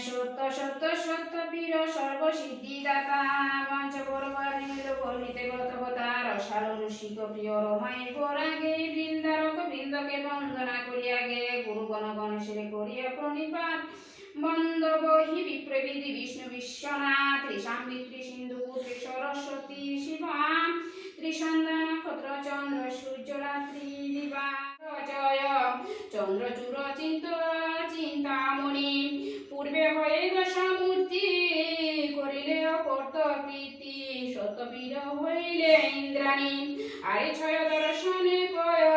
সত্য সত্য সত্য পীর সর্বসিদ্ধিদাতা পঞ্চপরবাণীর বর্ণিতে ব্রতবতার অসার রসিক প্রিয় রমাই গোরাগে বৃন্দারক বৃন্দকে বন্দনা করিয়া গে গুরুগণ গণেশের করিয়া প্রণিপাত বন্দবহি বিপ্রবিধি বিষ্ণু বিশ্বনাথ ত্রিশাম্বিত্রী সিন্ধু ত্রিসরস্বতী শিবা ত্রিসন্ধ্যা নক্ষত্র চন্দ্র সূর্য রাত্রি দিবা জয় চন্দ্রচূড় চিন্তামণি পূর্বে হয়ে দশামূর্তি করিলে অকর্ত প্রীতি সত্যপীর হইলে ইন্দ্রাণী আরে ছয় দর্শনে কয়